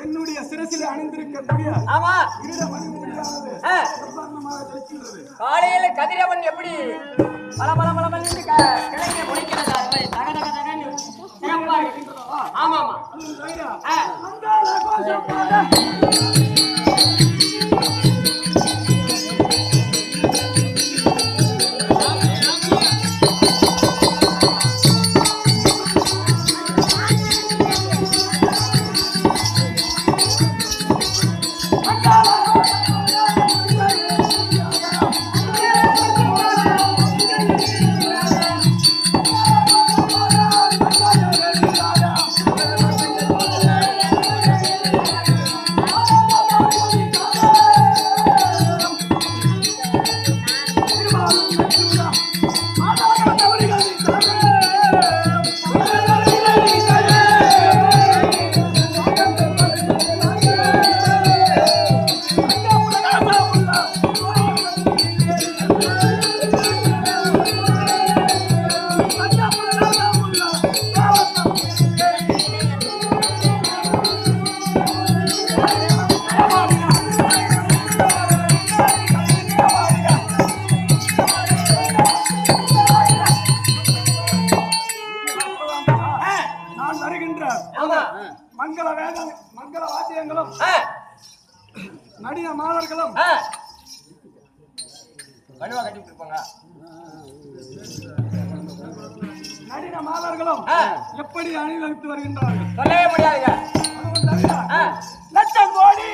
என்னுடைய சிரசில் அணிந்திருக்கக்கூடிய காலையில கதிரவன் எப்படி பல பல பல கிழங்க முடிக்கிறதா ஆமா ஆமா மங்கள வாத்தியங்களும் நடிக மாணவர்களும் கட்டிட்டு இருப்பாங்க. நடிக மாணவர்களும் எப்படி அணிவகுத்து வருகின்றார்கள் சொல்லவே முடியாதுங்க. லட்சம் கோடி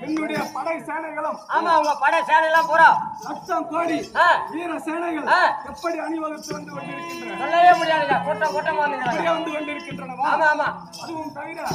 என்னுடைய படை சேனைகளும் ஆமா உங்க படை சேனைலாம் பூரா லட்சம் கோடி வீர சேனைகள் எப்படி அணிவகுத்து வந்து கொண்டிருக்கின்றன சொல்லவே முடியாதுங்க. கூட்டம் கூட்டமா வந்து கொண்டிருக்கின்றன. ஆமா ஆமா அதுவும் தவிர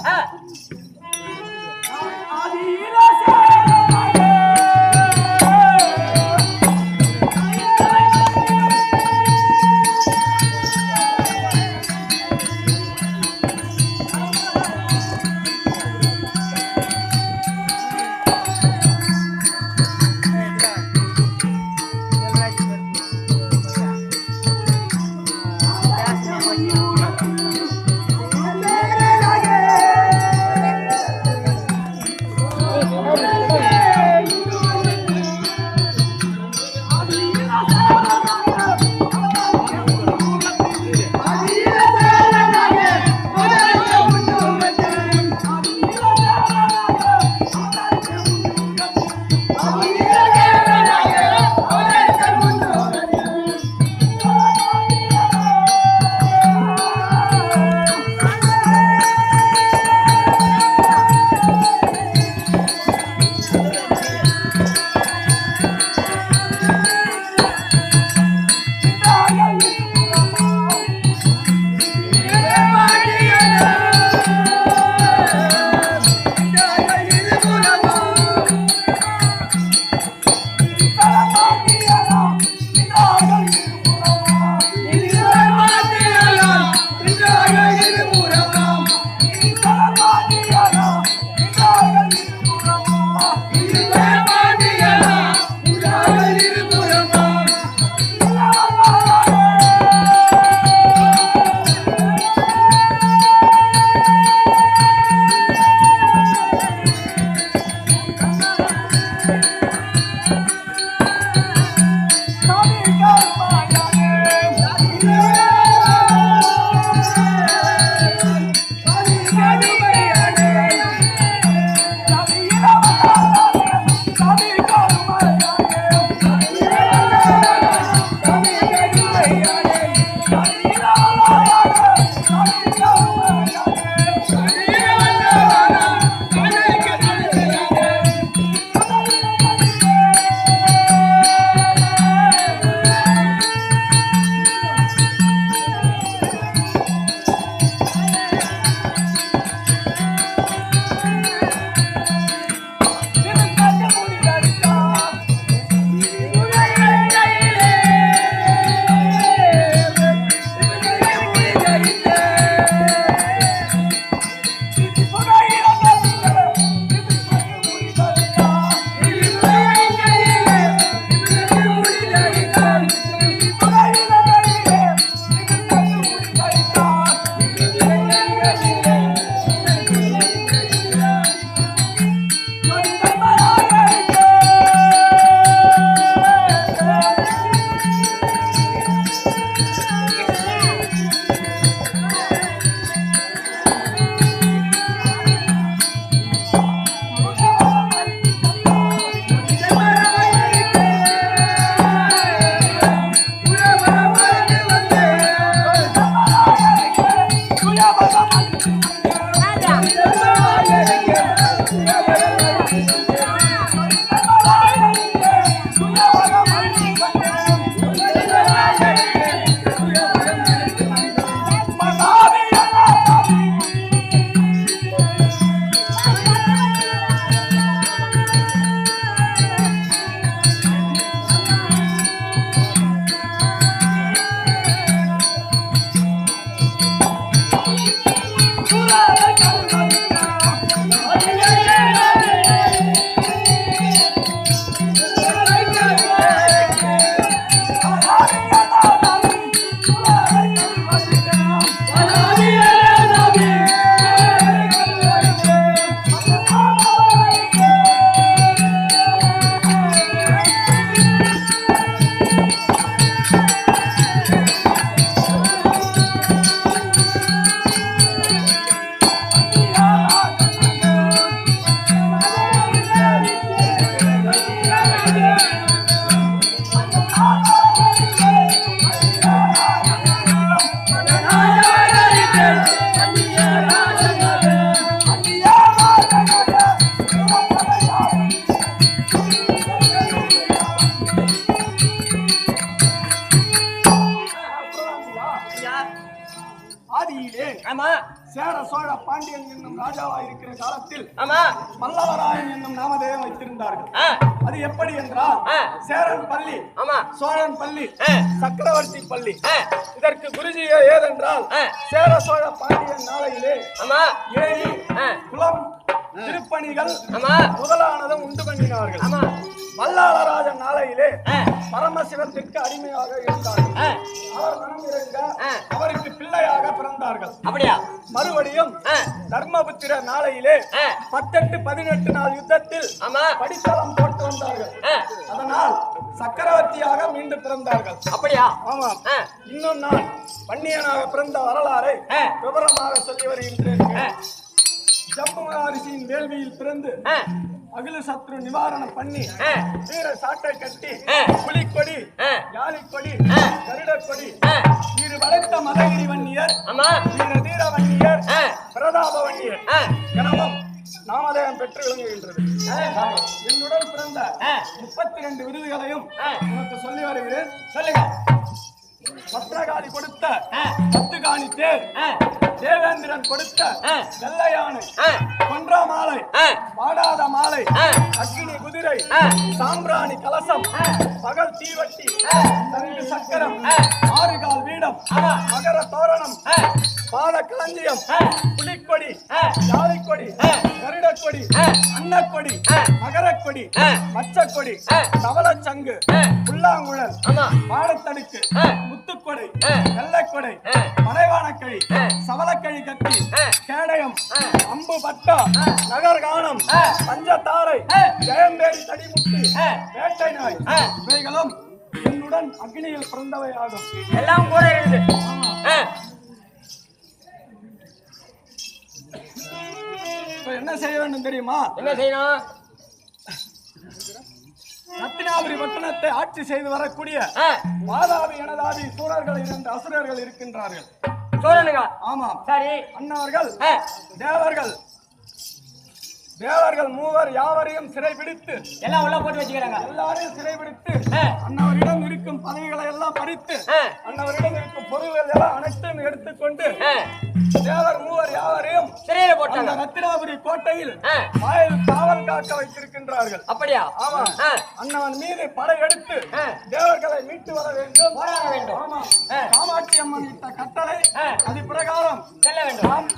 Hey, சேர சோழ பாண்டியன் என்னும் ராஜாவா இருக்கிற காலத்தில் ஆமா பல்லவராயன் என்னும் நாமதேயம் வைத்திருந்தார்கள். அது எப்படி என்றால் சேரன் பள்ளி, ஆமா சோழன் பள்ளி, சக்கரவர்த்தி பள்ளி. இதற்கு குருஜியோ ஏதென்றால் சேர சோழ பாண்டியன் நாளையிலே ஆமா ஏரி, குளம், திருப்பணிகள் ஆமா முதலானதும் உண்டு பண்ணினார்கள். ஆமா வல்லாளராஜன் நாளையிலே பரமசிவத்திற்கு அடிமையாக இருந்தார்கள். அவர் மனம் இறங்க அவருக்கு பிள்ளையாக பிறந்தார்கள். அப்படியா? மறுபடியும் தர்மபுத்திர நாளையிலே 18 நாள் யுத்தத்தில் படித்தளம் போட்டு வந்தார்கள். அதனால் சக்கரவர்த்தியாக மீண்டும் பிறந்தார்கள். அப்படியா? ஆமா. இன்னும் நான் வன்னியனாக பிறந்த வரலாறை விவரமாக சொல்லி வருகின்றேன். ஜம்பு மகரிஷியின் வேள்வியில் பிறந்து அகில சத்ரு நிவாரணம் பண்ணி வீர சாட்டை கட்டி புலிக்கொடி, யாழிக்கொடி, கருடக்கொடி வீடு வளைத்த மதகிரி வன்னியர், வீர தீர வன்னியர், பிரதாப வன்னியர் எனவும் நாமதேயம் பெற்று விளங்குகின்றது. என்னுடன் பிறந்த 32 விருதுகளையும் உனக்கு சொல்லி வருகிறேன். சொல்லுங்க. பத்ரகாளி கொடுத்த 10 காணி தேர், தேவேந்திரன் கொடுத்த வெள்ளை யானை, கொன்றா மாலை, பாடாத மாலை, அக்கினி குதிரை, சாம்பிராணி கலசம், பகல் தீவட்டி, தங்கு சக்கரம், 6 கால் வீடம், மகர தோரணம், பாத களஞ்சியம், புலிக்கொடி, யாழிக்கொடி, கருடக்கொடி, அன்னக்கொடி, மகரக்கொடி, மச்சக்கொடி, தவளச்சங்கு, புல்லாங்குழல், மாடத்தடுக்கு, முத்துக்கொடை, வெள்ளைக்கொடை, மலைவானக்கழி, சவளக்கழி கட்டி, கேடயம், அம்பு பட்டா, நகர்கானம், பஞ்சத்தாரை, ஜெயம்பேரி தடிமுட்டி, வேட்டை நாய் இவைகளும் என்னுடன் அக்னியில் பிறந்தவை ஆகும். எல்லாம் கூட இருக்குது. என்ன செய்ய வேண்டும் தெரியுமா? என்ன செய்யணும்? ரத்தினாபுரி பட்டணத்தை ஆட்சி செய்து வரக்கூடிய வாதாபி எனதாபி சூரர்கள் 2 அசுரர்கள் இருக்கின்றார்கள். சூரனுங்க? ஆமா. சரி. அன்னவர்கள் தேவர்கள் மூவர் யாவரையும் சிறைபிடித்து எல்லாம் உள்ள போட்டு வச்சுக்கிறாங்க. எல்லாரையும் சிறைபிடித்து அன்னவரிடம் இருக்கும் பதவிகளை எல்லாம் பறித்து அன்னவரிடம் இருக்கும் பொருள்கள் எல்லாம் அனைத்தும் எடுத்துக்கொண்டு தேவர் மூவர் யாவரையும் சிறையில போட்டாங்க. ரத்தினாபுரி கோட்டையில் வாயில் காவல் காக்க வைத்திருக்கின்றார்கள். அப்படியா? ஆமா. அன்னவன் மீது படை எடுத்து தேவர்களை மீட்டு வர வேண்டும். ஆமா. காமாட்சி அம்மன் இட்ட கட்டளை அது பிரகாரம் செல்ல வேண்டும்.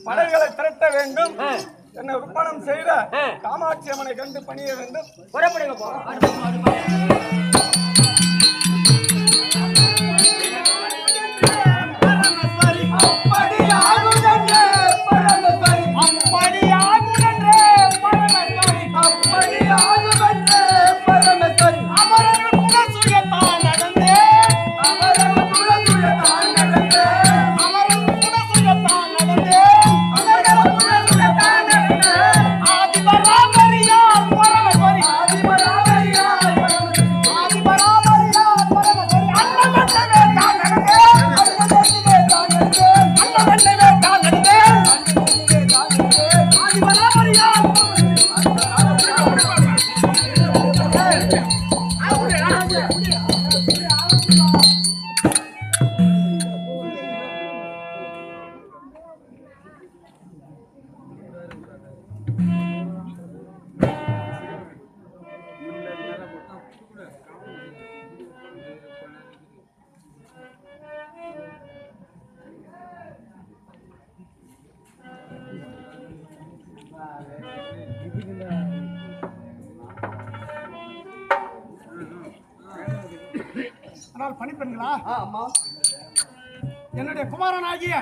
படைகளை திரட்ட வேண்டும். என்ன விற்பனம் செய்த காமாட்சி அம்மனை கண்டு பணிய வேண்டும். புறப்படுங்க போ. பணிப்பெண்களா? ஆமா. என்னுடைய குமாரனாகிய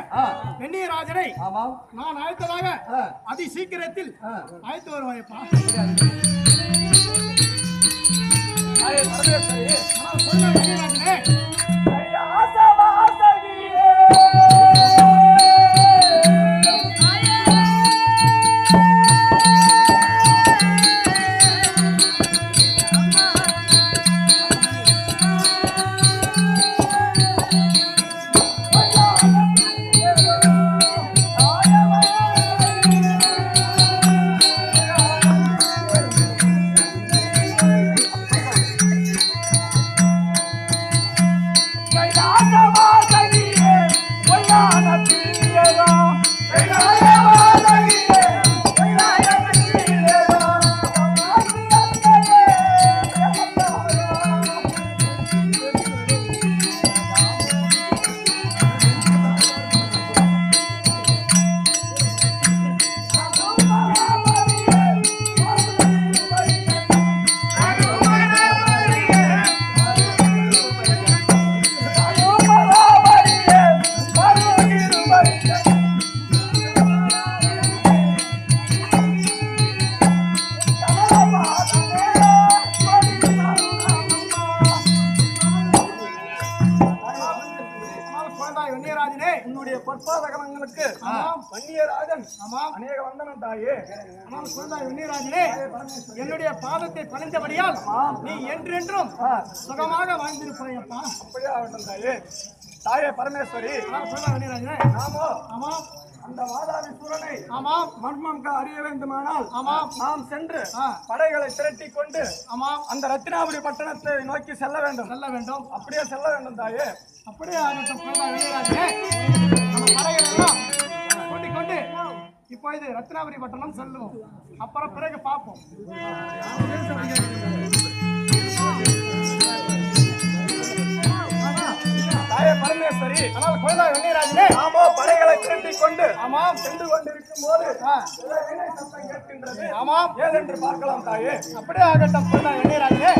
வெண்ணியராஜனை நான் அழைத்ததாக அதி சீக்கிரத்தில் அழைத்து வருவாயப்பா. பொற்பாதகங்களுக்கு வன்னியராஜன் அநேக வந்தனம் தாயே. வன்னியராஜனே, என்னுடைய பாதத்தை பணிந்தபடியால் நீ என்றென்றும் சுகமாக வாழ்ந்திருப்பாயப்பா. அப்படியே ஆகட்டும் தாயே. தாயே பரமேஸ்வரி, வன்னியராஜனே, நாமோ ஆமாம் அந்த வாதாபி சூரனை ஆமாம் மர்மம் அறிய வேண்டுமானால் ஆமாம் நாம் சென்று படைகளை திரட்டி கொண்டு ஆமாம் அந்த ரத்தினாபுரி பட்டணத்தை நோக்கி செல்ல வேண்டும். அப்படியே செல்ல வேண்டும் தாயே. அப்படியே ஆகட்டும். வன்னியராஜனே, நம்ம படைகள் எல்லாம் கூட்டிக் கொண்டு இப்போ இது ரத்னாபுரி பட்டணம் செல்லுவோம். அப்புறம் பிறகு பார்ப்போம். தாயே பரமேஸ்வரி, ஆனால் குழந்தை வன்னியராஜனே, நாமோ படைகளை திரட்டி கொண்டு ஆமாம் சென்று கொண்டிருக்கும் போது சத்தம் கேட்கின்றது. ஆமாம் ஏதென்று பார்க்கலாம் தாயே. அப்படியே ஆகட்டும். குழந்தை வன்னியராஜனே,